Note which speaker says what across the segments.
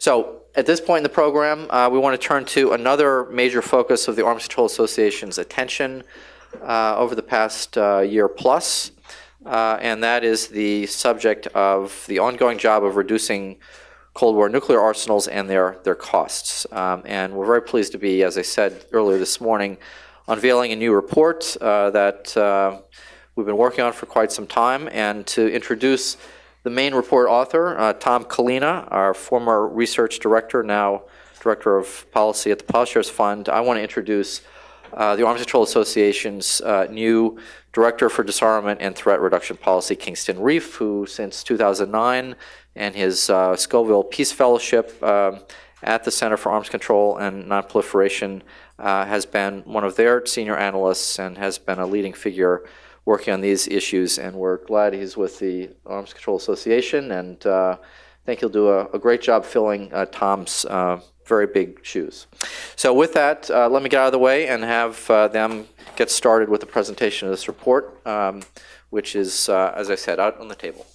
Speaker 1: So at this point in the program, we want to turn to another major focus of the Arms Control Association's attention over the past year plus, and that is the subject of the ongoing job of reducing Cold War nuclear arsenals and their costs. And we're very pleased to be, as I said earlier this morning, unveiling a new report that we've been working on for quite some time, and to introduce the main report author, Tom Collina, our former research director, now director of policy at the Plowshares Fund. I want to introduce the Arms Control Association's new director for disarmament and threat reduction policy, Kingston Reef, who since 2009 and his Scoville Peace Fellowship at the Center for Arms Control and Nonproliferation has been one of their senior analysts and has been a leading figure working on these issues, and we're glad he's with the Arms Control Association, and I think he'll do a great job filling Tom's very big shoes. So with that, let me get out of the way and have them get started with the presentation of this report, which is, as I said, out on the table.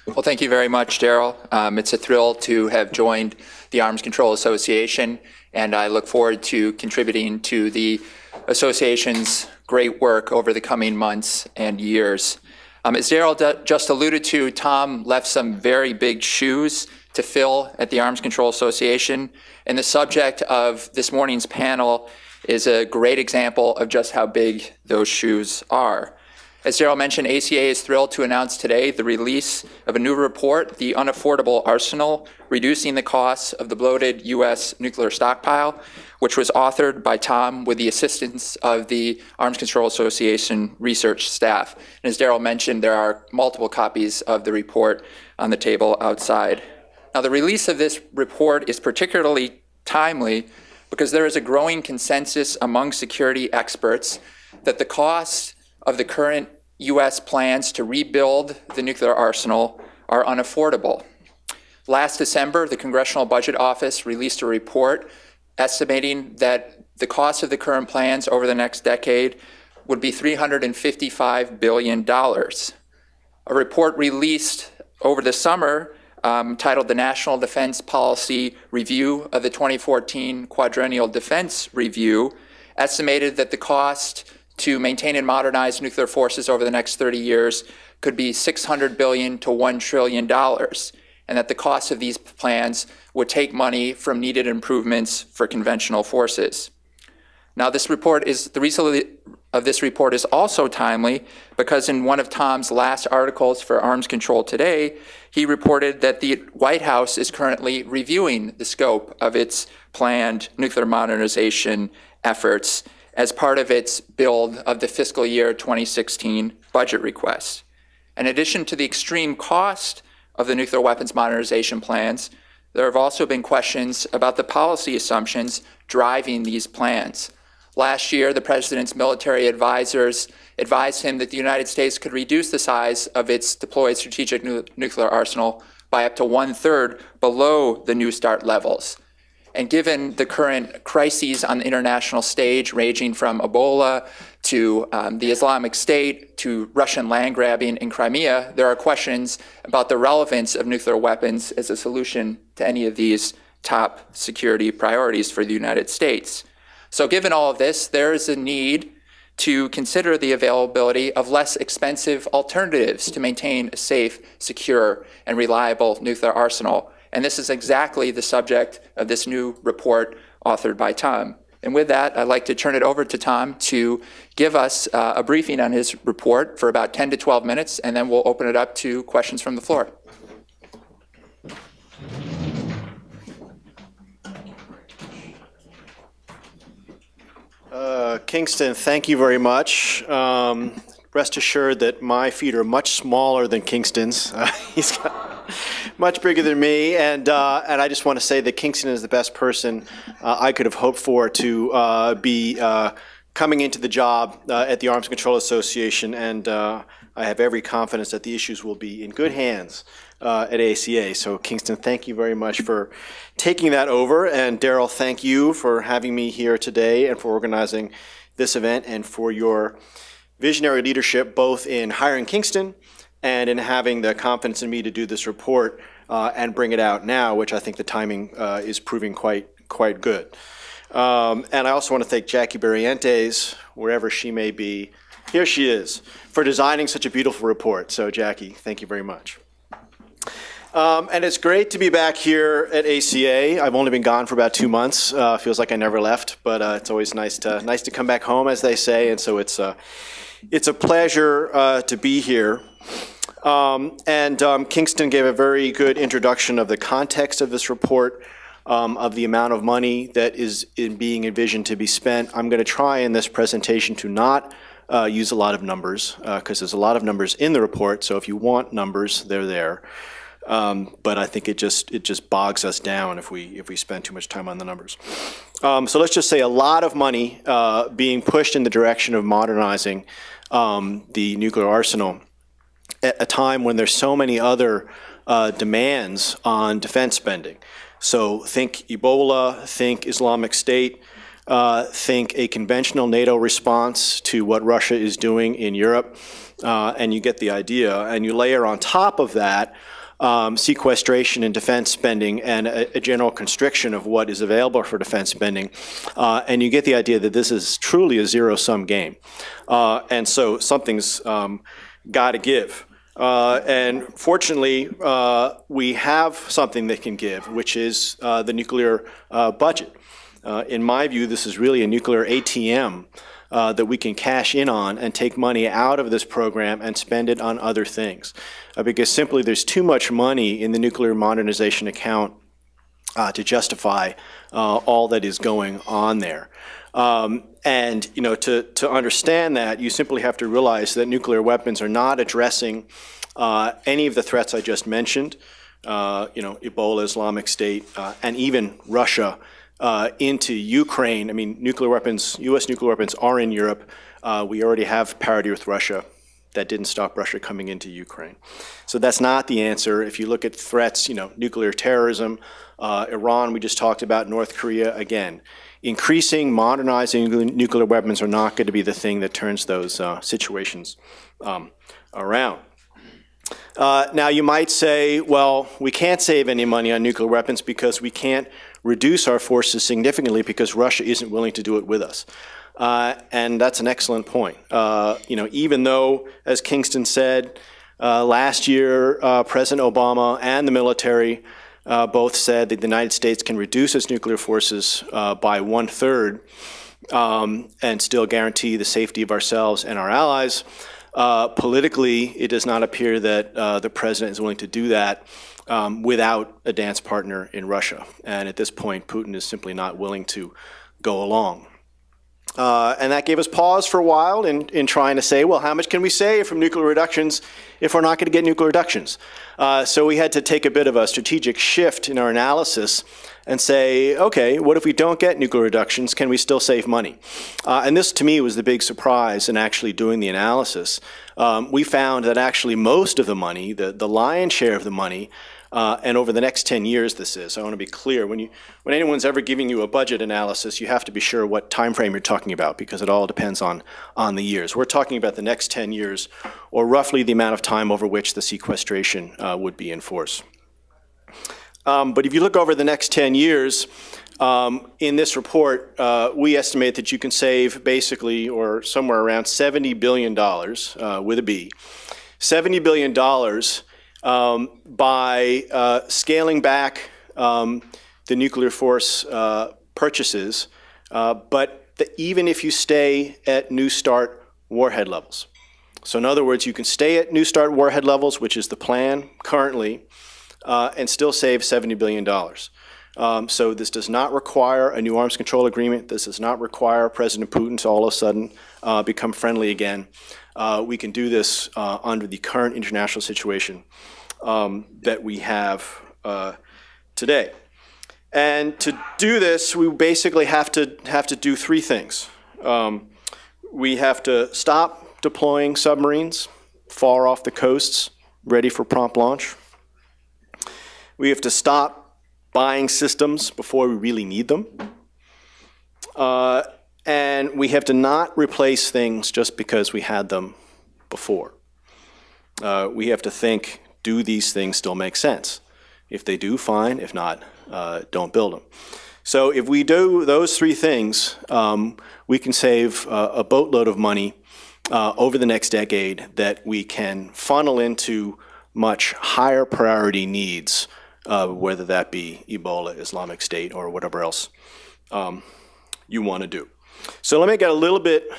Speaker 2: Well, thank you very much, Daryl. It's a thrill to have joined the Arms Control Association, and I look forward to contributing to the association's great work over the coming months and years. As Daryl just alluded to, Tom left some very big shoes to fill at the Arms Control Association, and the subject of this morning's panel is a great example of just how big those shoes are. As Daryl mentioned, ACA is thrilled to announce today the release of a new report, the Unaffordable Arsenal, Reducing the Costs of the Bloated U.S. Nuclear Stockpile, which was authored by Tom with the assistance of the Arms Control Association research staff. And as Daryl mentioned, there are multiple copies of the report on the table outside. Now, the release of this report is particularly timely because there is a growing consensus among security experts that the cost of the current U.S. plans to rebuild the nuclear arsenal are unaffordable. Last December, the Congressional Budget Office released a report estimating that the cost of the current plans over the next decade would be $355 billion. A report released over the summer titled the National Defense Policy Review of the 2014 Quadrennial Defense Review estimated that the cost to maintain and modernize nuclear forces over the next 30 years could be $600 billion to $1 trillion, and that the cost of these plans would take money from needed improvements for conventional forces. Now, the reason of this report is also timely because in one of Tom's last articles for Arms Control Today, he reported that the White House is currently reviewing the scope of its planned nuclear modernization efforts as part of its build of the fiscal year 2016 budget request. In addition to the extreme cost of the nuclear weapons modernization plans, there have also been questions about the policy assumptions driving these plans. Last year, the president's military advisors advised him that the United States could reduce the size of its deployed strategic nuclear arsenal by up to 1/3 below the New START levels. And given the current crises on the international stage, ranging from Ebola to the Islamic State to Russian land grabbing in Crimea, there are questions about the relevance of nuclear weapons as a solution to any of these top security priorities for the United States. So given all of this, there is a need to consider the availability of less expensive alternatives to maintain a safe, secure, and reliable nuclear arsenal. And this is exactly the subject of this new report authored by Tom. And with that, I'd like to turn it over to Tom to give us a briefing on his report for about 10 to 12 minutes, and then we'll open it up to questions from the floor.
Speaker 3: Kingston, thank you very much. Rest assured that my feet are much smaller than Kingston's. He's got much bigger than me, and I just want to say that Kingston is the best person I could have hoped for to be coming into the job at the Arms Control Association, and I have every confidence that the issues will be in good hands at ACA. So Kingston, thank you very much for taking that over, and Daryl, thank you for having me here today and for organizing this event and for your visionary leadership both in hiring Kingston and in having the confidence in me to do this report and bring it out now, which I think the timing is proving quite good. And I also want to thank Jackie Barrientes, wherever she may be. Here she is, for designing such a beautiful report. So Jackie, thank you very much. And it's great to be back here at ACA. I've only been gone for about 2 months. Feels like I never left, but it's always nice to come back home, as they say. And so it's a pleasure to be here. Kingston gave a very good introduction of the context of this report, of the amount of money that is being envisioned to be spent. I'm going to try in this presentation to not use a lot of numbers, because there's a lot of numbers in the report. So if you want numbers, they're there. But I think it just bogs us down if we spend too much time on the numbers. So let's just say a lot of money being pushed in the direction of modernizing the nuclear arsenal at a time when there's so many other demands on defense spending. So think Ebola, think Islamic State, think a conventional NATO response to what Russia is doing in Europe, and you get the idea. And you layer on top of that sequestration and defense spending and a general constriction of what is available for defense spending, and you get the idea that this is truly a zero-sum game. And so something's got to give. And fortunately, we have something that can give, which is the nuclear budget. In my view, this is really a nuclear ATM that we can cash in on and take money out of this program and spend it on other things. Because simply there's too much money in the nuclear modernization account to justify all that is going on there. And to understand that, you simply have to realize that nuclear weapons are not addressing any of the threats I just mentioned, Ebola, Islamic State, and even Russia into Ukraine. I mean, nuclear weapons, U.S. nuclear weapons are in Europe. We already have parity with Russia. That didn't stop Russia coming into Ukraine. So that's not the answer. If you look at threats, nuclear terrorism, Iran, we just talked about, North Korea, again. Increasing, modernizing nuclear weapons are not going to be the thing that turns those situations around. Now, you might say, well, we can't save any money on nuclear weapons because we can't reduce our forces significantly because Russia isn't willing to do it with us. And that's an excellent point. Even though, as Kingston said, last year, President Obama and the military both said that the United States can reduce its nuclear forces by 1/3 and still guarantee the safety of ourselves and our allies. Politically, it does not appear that the president is willing to do that without a dance partner in Russia. And at this point, Putin is simply not willing to go along. And that gave us pause for a while in trying to say, well, how much can we save from nuclear reductions if we're not going to get nuclear reductions? So we had to take a bit of a strategic shift in our analysis and say, okay, what if we don't get nuclear reductions? Can we still save money? And this, to me, was the big surprise in actually doing the analysis. We found that actually most of the money, the lion's share of the money, and over the next 10 years this is. I want to be clear. When anyone's ever giving you a budget analysis, you have to be sure what time frame you're talking about because it all depends on the years. We're talking about the next 10 years, or roughly the amount of time over which the sequestration would be in force. But if you look over the next 10 years, in this report, we estimate that you can save basically, or somewhere around $70 billion, with a B, $70 billion by scaling back the nuclear force purchases, but even if you stay at New START warhead levels. So in other words, you can stay at New START warhead levels, which is the plan currently, and still save $70 billion. So this does not require a new arms control agreement. This does not require President Putin to all of a sudden become friendly again. We can do this under the current international situation that we have today. And to do this, we basically have to do three things. We have to stop deploying submarines far off the coasts, ready for prompt launch. We have to stop buying systems before we really need them. And we have to not replace things just because we had them before. we have to think, do these things still make sense? If they do, fine. If not, don't build them. So if we do those three things, we can save a boatload of money over the next decade that we can funnel into much higher priority needs, whether that be Ebola, Islamic State, or whatever else you want to do. So let me get a little bit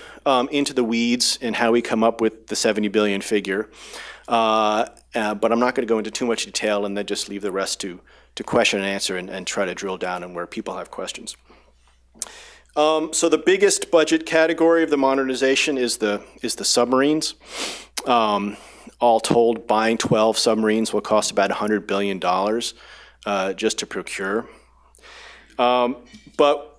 Speaker 3: into the weeds and how we come up with the 70 billion figure. But I'm not going to go into too much detail and then just leave the rest to question and answer and try to drill down on where people have questions. So the biggest budget category of the modernization is the submarines. All told, buying 12 submarines will cost about $100 billion just to procure. But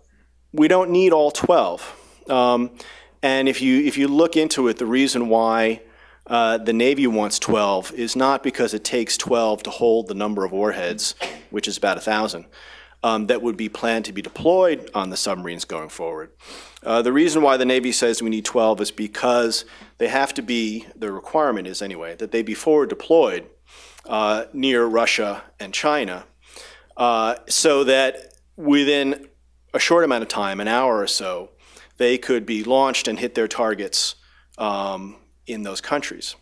Speaker 3: we don't need all 12. And if you look into it, the reason why the Navy wants 12 is not because it takes 12 to hold the number of warheads, which is about 1,000, that would be planned to be deployed on the submarines going forward. The reason why the Navy says we need 12 is because they have to be, the requirement is anyway, that they be forward deployed near Russia and China, so that within a short amount of time, an hour or so, they could be launched and hit their targets in those countries.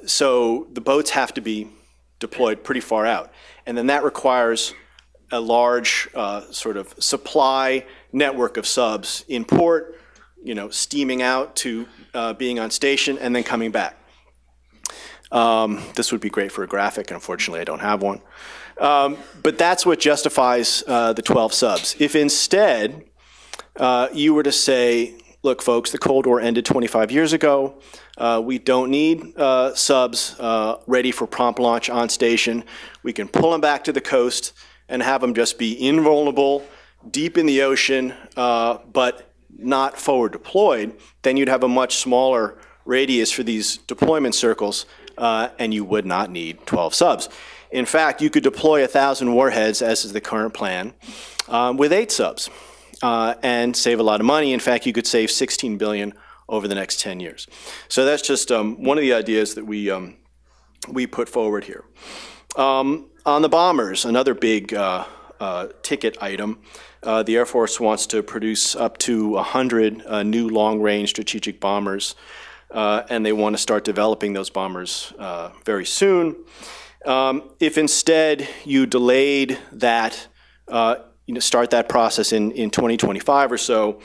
Speaker 3: So the boats have to be deployed pretty far out. And then that requires a large sort of supply network of subs in port, steaming out to being on station and then coming back. This would be great for a graphic, and unfortunately I don't have one. But that's what justifies the 12 subs. If instead you were to say, look, folks, the Cold War ended 25 years ago. We don't need subs ready for prompt launch on station. We can pull them back to the coast and have them just be invulnerable, deep in the ocean, but not forward deployed. Then you'd have a much smaller radius for these deployment circles, and you would not need 12 subs. In fact, you could deploy 1,000 warheads, as is the current plan, with 8 subs. And save a lot of money. In fact, you could save $16 billion over the next 10 years. So that's just one of the ideas that we put forward here. On the bombers, another big ticket item, the Air Force wants to produce up to 100 new long-range strategic bombers, and they want to start developing those bombers very soon. If instead you delayed that, start that process in 2025 or so,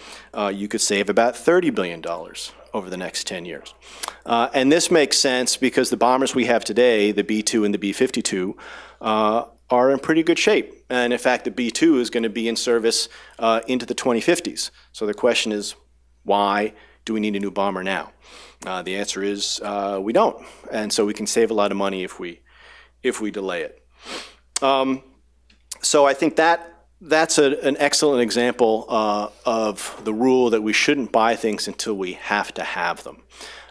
Speaker 3: you could save about $30 billion over the next 10 years. And this makes sense because the bombers we have today, the B-2 and the B-52, are in pretty good shape. And in fact, the B-2 is going to be in service into the 2050s. So the question is, why do we need a new bomber now? The answer is we don't. And so we can save a lot of money if we delay it. So I think that's an excellent example of the rule that we shouldn't buy things until we have to have them.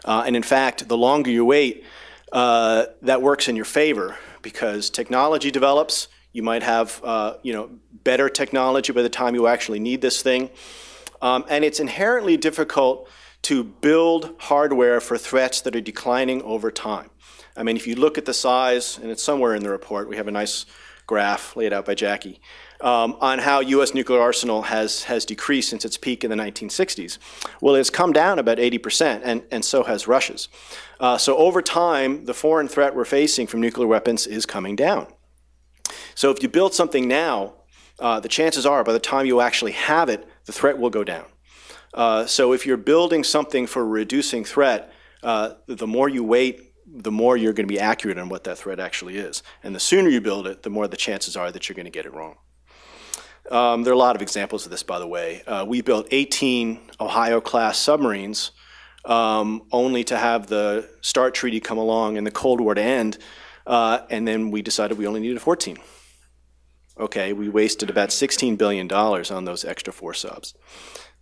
Speaker 3: And in fact, the longer you wait, that works in your favor because technology develops. You might have better technology by the time you actually need this thing. And it's inherently difficult to build hardware for threats that are declining over time. I mean, if you look at the size, and it's somewhere in the report, we have a nice graph laid out by Jackie, on how U.S. nuclear arsenal has decreased since its peak in the 1960s. Well, it's come down about 80%, and so has Russia's. So over time, the foreign threat we're facing from nuclear weapons is coming down. So if you build something now, the chances are by the time you actually have it, the threat will go down. So if you're building something for reducing threat, the more you wait, the more you're going to be accurate on what that threat actually is. And the sooner you build it, the more the chances are that you're going to get it wrong. There are a lot of examples of this, by the way. We built 18 Ohio-class submarines only to have the START treaty come along and the Cold War to end, and then we decided we only needed 14. Okay, we wasted about $16 billion on those extra 4 subs.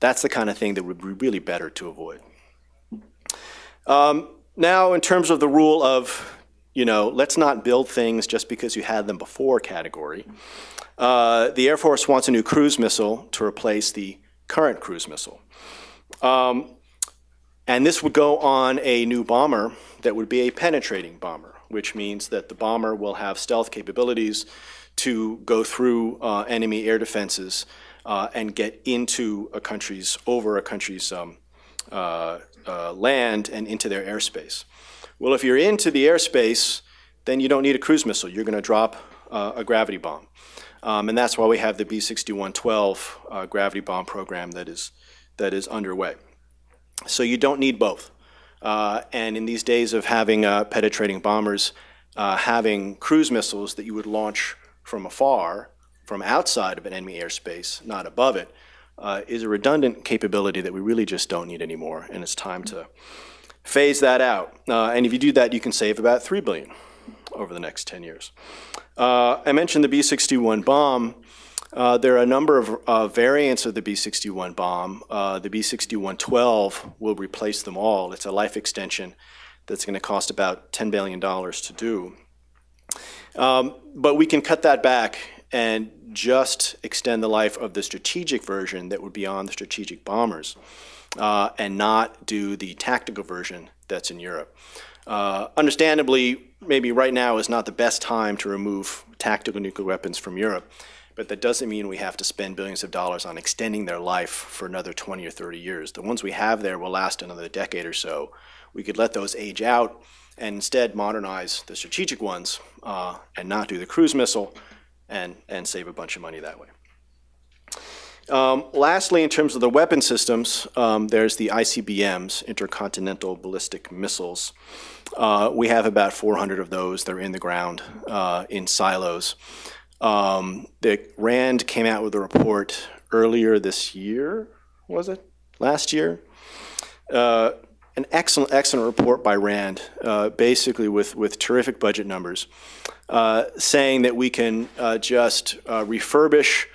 Speaker 3: That's the kind of thing that would be really better to avoid. Now, in terms of the rule of, let's not build things just because you had them before category, the Air Force wants a new cruise missile to replace the current cruise missile. And And this would go on a new bomber that would be a penetrating bomber, which means that the bomber will have stealth capabilities to go through enemy air defenses and get into over a country's land and into their airspace. Well, if you're into the airspace, then you don't need a cruise missile. You're going to drop a gravity bomb. And that's why we have the B-6112 gravity bomb program that is underway. So you don't need both. And in these days of having penetrating bombers, having cruise missiles that you would launch from afar, from outside of an enemy airspace, not above it, is a redundant capability that we really just don't need anymore. And it's time to phase that out. And if you do that, you can save about $3 billion over the next 10 years. I mentioned the B-61 bomb. There are a number of variants of the B-61 bomb. The B-6112 will replace them all. It's a life extension that's going to cost about $10 billion to do. But we can cut that back and just extend the life of the strategic version that would be on the strategic bombers and not do the tactical version that's in Europe. Understandably, maybe right now is not the best time to remove tactical nuclear weapons from Europe, but that doesn't mean we have to spend billions of dollars on extending their life for another 20 or 30 years. The ones we have there will last another decade or so. We could let those age out and instead modernize the strategic ones and not do the cruise missile and save a bunch of money that way. Lastly, in terms of the weapon systems, there's the ICBMs, Intercontinental Ballistic Missiles. We have about 400 of those. They're in the ground in silos. The RAND came out with a report earlier this year, was it? Last year? An excellent report by RAND, basically with terrific budget numbers, saying that we can just refurbish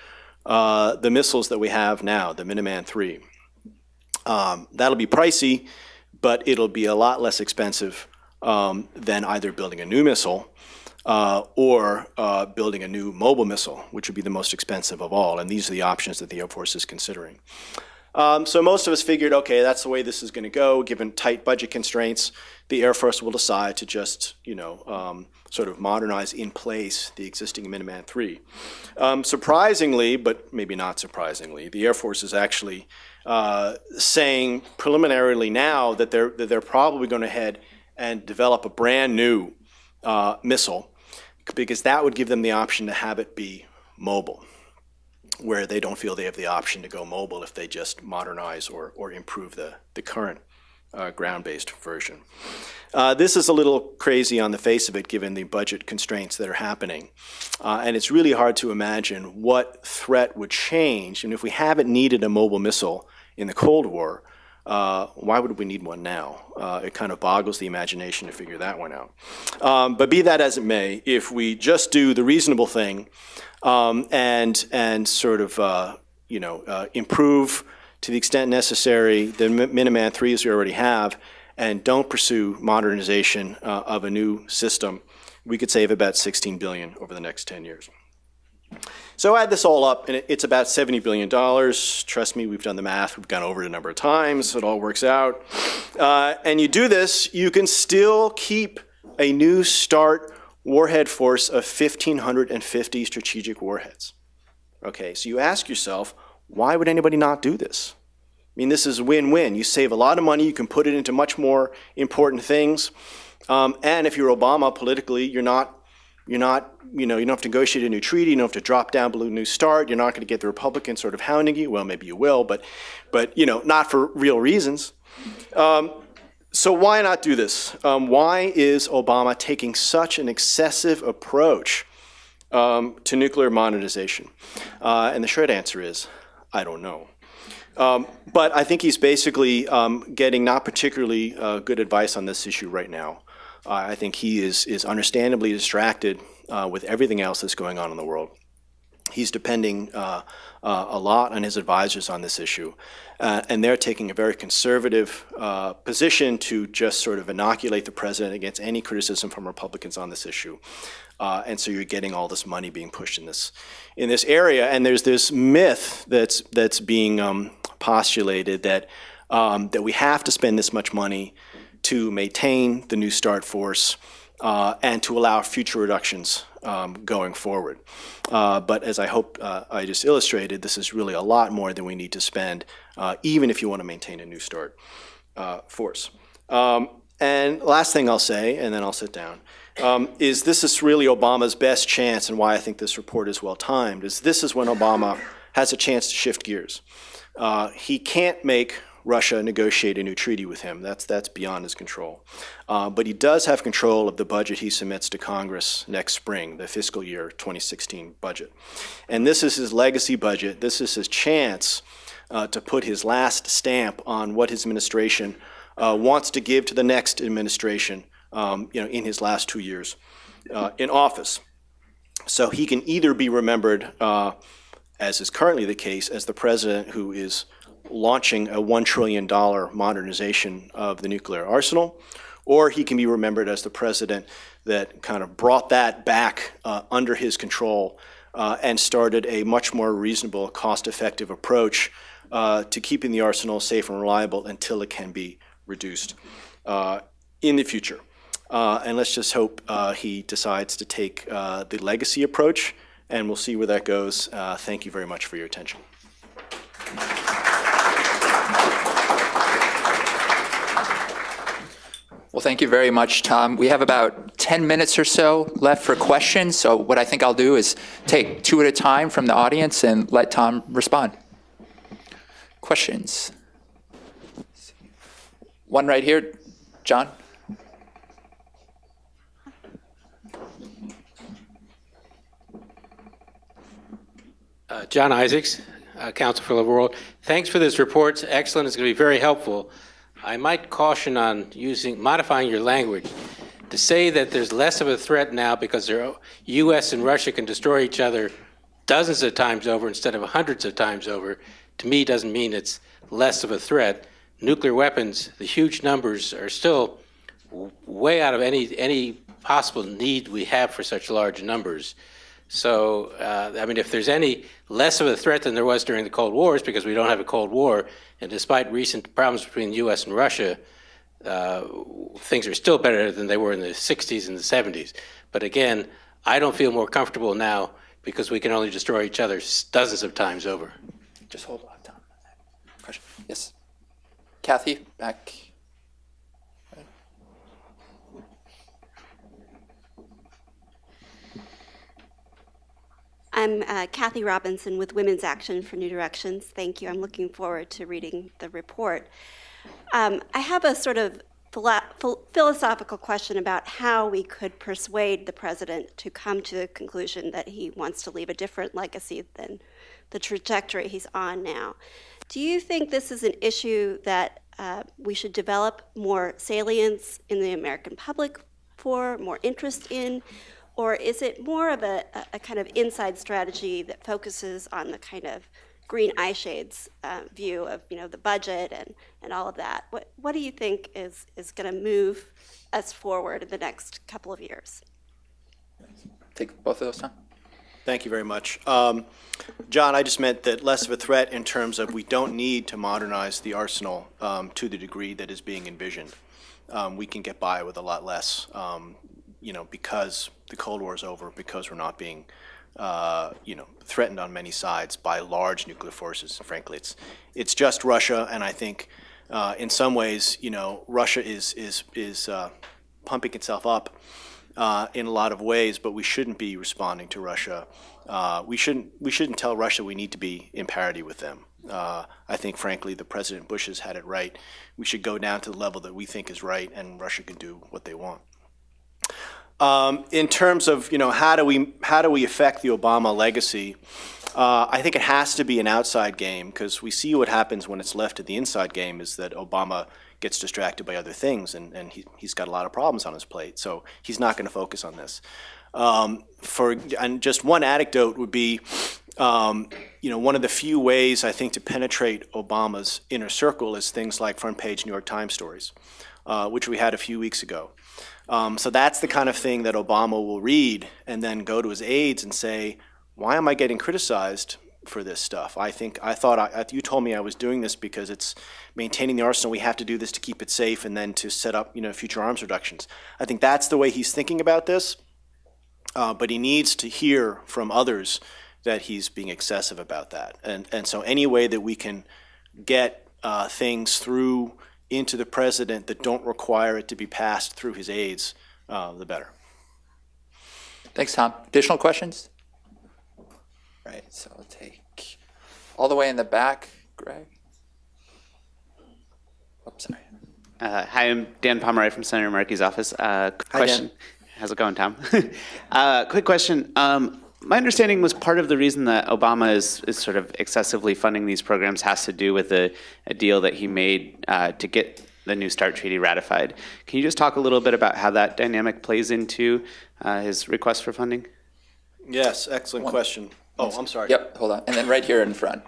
Speaker 3: the missiles that we have now, the Minuteman III. That'll be pricey, but it'll be a lot less expensive than either building a new missile or building a new mobile missile, which would be the most expensive of all. And these are the options that the Air Force is considering. So most of us figured, okay, that's the way this is going to go. Given tight budget constraints, the Air Force will decide to just, sort of modernize in place the existing Minuteman III. Surprisingly, but maybe not surprisingly, the Air Force is actually saying preliminarily now that they're probably going to head and develop a brand new missile, because that would give them the option to have it be mobile, where they don't feel they have the option to go mobile if they just modernize or improve the current ground-based version. This is a little crazy on the face of it, given the budget constraints that are happening. And it's really hard to imagine what threat would change. And if we haven't needed a mobile missile in the Cold War, why would we need one now? It kind of boggles the imagination to figure that one out. But be that as it may, if we just do the reasonable thing and sort of improve to the extent necessary the Minuteman IIIs we already have, and don't pursue modernization of a new system, we could save about $16 billion over the next 10 years. So add this all up, and it's about $70 billion. Trust me, we've done the math. We've gone over it a number of times. It all works out. And you do this, you can still keep a new START warhead force of 1,550 strategic warheads. Okay, so you ask yourself, why would anybody not do this? I mean, this is win-win. You save a lot of money. You can put it into much more important things. And if you're Obama politically, you don't have to negotiate a new treaty. You don't have to drop down below New START. You're not going to get the Republicans sort of hounding you. Well, maybe you will, but not for real reasons. So why not do this? Why is Obama taking such an excessive approach to nuclear modernization? And the short answer is, I don't know. But I think he's basically getting not particularly good advice on this issue right now. I think he is understandably distracted with everything else that's going on in the world. He's depending a lot on his advisors on this issue, and they're taking a very conservative position to just sort of inoculate the president against any criticism from Republicans on this issue. And so you're getting all this money being pushed in this area, and there's this myth that's being postulated that that we have to spend this much money to maintain the New START force and to allow future reductions going forward. But as I hope I just illustrated, this is really a lot more than we need to spend, even if you want to maintain a New START force. And last thing I'll say, and then I'll sit down, is this is really Obama's best chance, and why I think this report is well timed, is this is when Obama has a chance to shift gears. He can't make Russia negotiate a new treaty with him. That's beyond his control. But he does have control of the budget he submits to Congress next spring, the fiscal year 2016 budget. And this is his legacy budget. This is his chance to put his last stamp on what his administration wants to give to the next administration in his last 2 years in office. So he can either be remembered, as is currently the case, as the president who is launching a $1 trillion modernization of the nuclear arsenal, or he can be remembered as the president that kind of brought that back under his control and started a much more reasonable, cost-effective approach to keeping the arsenal safe and reliable until it can be reduced in the future. And let's just hope he decides to take the legacy approach, and we'll see where that goes. Thank you very much for your attention.
Speaker 2: Well, thank you very much, Tom. We have about 10 minutes or so left for questions. So what I think I'll do is take 2 at a time from the audience and let Tom respond. Questions? One right here. John?
Speaker 4: John Isaacs, Council for the World. Thanks for this report. It's excellent. It's going to be very helpful. I might caution on modifying your language to say that there's less of a threat now because the U.S. and Russia can destroy each other dozens of times over instead of hundreds of times over. To me, doesn't mean it's less of a threat. Nuclear weapons, the huge numbers, are still way out of any possible need we have for such large numbers. So, if there's any less of a threat than there was during the Cold Wars, because we don't have a Cold War, and despite recent problems between the U.S. and Russia, things are still better than they were in the 60s and the 70s. But again, I don't feel more comfortable now because we can only destroy each other dozens of times over.
Speaker 2: Just hold on, Tom. Question? Yes. Kathy, back.
Speaker 5: I'm Kathy Robinson with Women's Action for New Directions. Thank you. I'm looking forward to reading the report. I have a sort of philosophical question about how we could persuade the president to come to the conclusion that he wants to leave a different legacy than the trajectory he's on now. Do you think this is an issue that we should develop more salience in the American public for, more interest in? Or is it more of a kind of inside strategy that focuses on the kind of green eye shades view of the budget and all of that? What do you think is going to move us forward in the next couple of years?
Speaker 2: Take both of those, Tom.
Speaker 3: Thank you very much. John, I just meant that less of a threat in terms of we don't need to modernize the arsenal to the degree that is being envisioned. We can get by with a lot less. Because the Cold War is over, because we're not being, threatened on many sides by large nuclear forces. Frankly, it's just Russia, and I think, in some ways, Russia is pumping itself up in a lot of ways, but we shouldn't be responding to Russia. We shouldn't tell Russia we need to be in parity with them. I think, frankly, the President Bush has had it right. We should go down to the level that we think is right, and Russia can do what they want. In terms of how do we affect the Obama legacy, I think it has to be an outside game, because we see what happens when it's left to the inside game is that Obama gets distracted by other things, and he's got a lot of problems on his plate, so he's not going to focus on this. And just one anecdote would be, one of the few ways I think to penetrate Obama's inner circle is things like front page New York Times stories, which we had a few weeks ago. So that's the kind of thing that Obama will read and then go to his aides and say, why am I getting criticized for this stuff. You told me I was doing this because it's maintaining the arsenal. We have to do this to keep it safe and then to set up, future arms reductions. I think that's the way he's thinking about this. But he needs to hear from others that he's being excessive about that. And so any way that we can get things through into the president that don't require it to be passed through his aides, the better.
Speaker 2: Thanks, Tom. Additional questions? Right, so we'll take all the way in the back, Greg. Oops, sorry.
Speaker 6: Hi, I'm Dan Pomeroy from Senator Markey's office. Quick question.
Speaker 3: Dan.
Speaker 6: How's it going, Tom? Quick question. My understanding was part of the reason that Obama is sort of excessively funding these programs has to do with a deal that he made to get the New START treaty ratified. Can you just talk a little bit about how that dynamic plays into his request for funding?
Speaker 3: Yes, excellent question. Oh, I'm sorry.
Speaker 2: Yep, hold on. And then right here in front.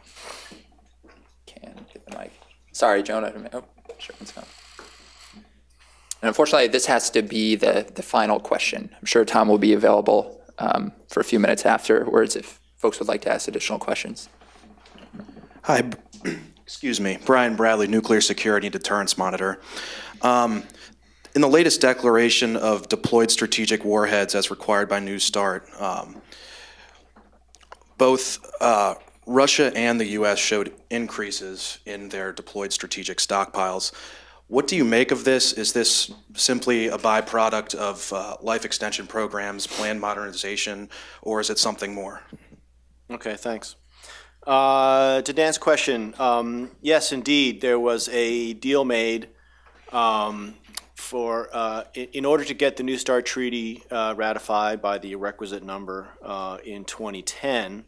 Speaker 2: Can get the mic. Sorry, Jonah. Oh, sure, it's gone. And unfortunately, this has to be the final question. I'm sure Tom will be available for a few minutes afterwards if folks would like to ask additional questions.
Speaker 7: Hi, excuse me, Brian Bradley, Nuclear Security and Deterrence Monitor. In the latest declaration of deployed strategic warheads as required by New START, both Russia and the U.S. showed increases in their deployed strategic stockpiles. What do you make of this? Is this simply a byproduct of life extension programs, planned modernization, or is it something more?
Speaker 3: Okay, thanks. To Dan's question, yes, indeed, there was a deal made in order to get the New START treaty ratified by the requisite number in 2010,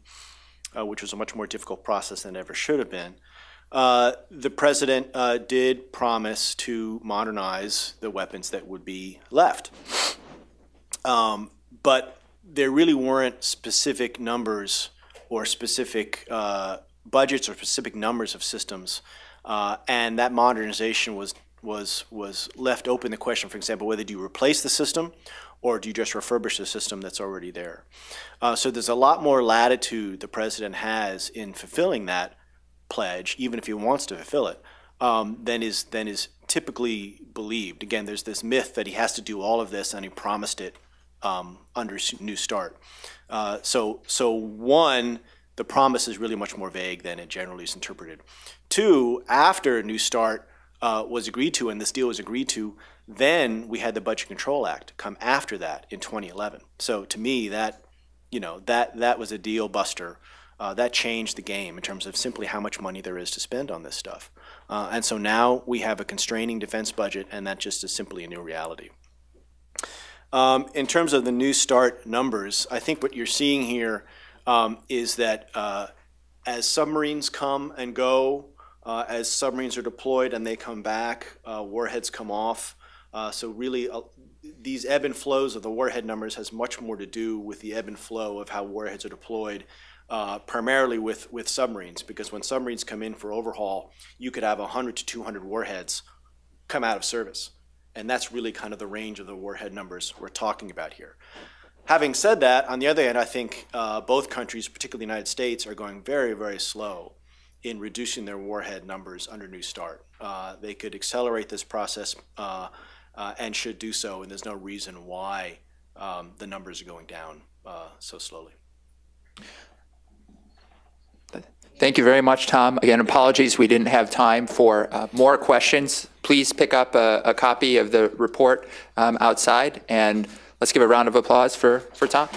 Speaker 3: which was a much more difficult process than it ever should have been. The president did promise to modernize the weapons that would be left. But there really weren't specific numbers or specific budgets or specific numbers of systems. And that modernization was left open. The question, for example, whether do you replace the system or do you just refurbish the system that's already there? So there's a lot more latitude the president has in fulfilling that pledge, even if he wants to fulfill it, than is typically believed. Again, there's this myth that he has to do all of this, and he promised it under New START. So one, the promise is really much more vague than it generally is interpreted. Two, after New START was agreed to and this deal was agreed to, then we had the Budget Control Act come after that in 2011. So to me, that was a deal buster. That changed the game in terms of simply how much money there is to spend on this stuff. And so now we have a constraining defense budget, and that just is simply a new reality. In terms of the New START numbers, I think what you're seeing here is that as submarines come and go, as submarines are deployed and they come back, warheads come off. So really, these ebb and flows of the warhead numbers has much more to do with the ebb and flow of how warheads are deployed, primarily with submarines, because when submarines come in for overhaul, you could have 100 to 200 warheads come out of service. And that's really kind of the range of the warhead numbers we're talking about here. Having said that, on the other hand, I think both countries, particularly the United States, are going very, very slow in reducing their warhead numbers under New START. They could accelerate this process and should do so, and there's no reason why the numbers are going down so slowly.
Speaker 2: Thank you very much, Tom. Again, apologies we didn't have time for more questions. Please pick up a copy of the report outside, and let's give a round of applause for Tom.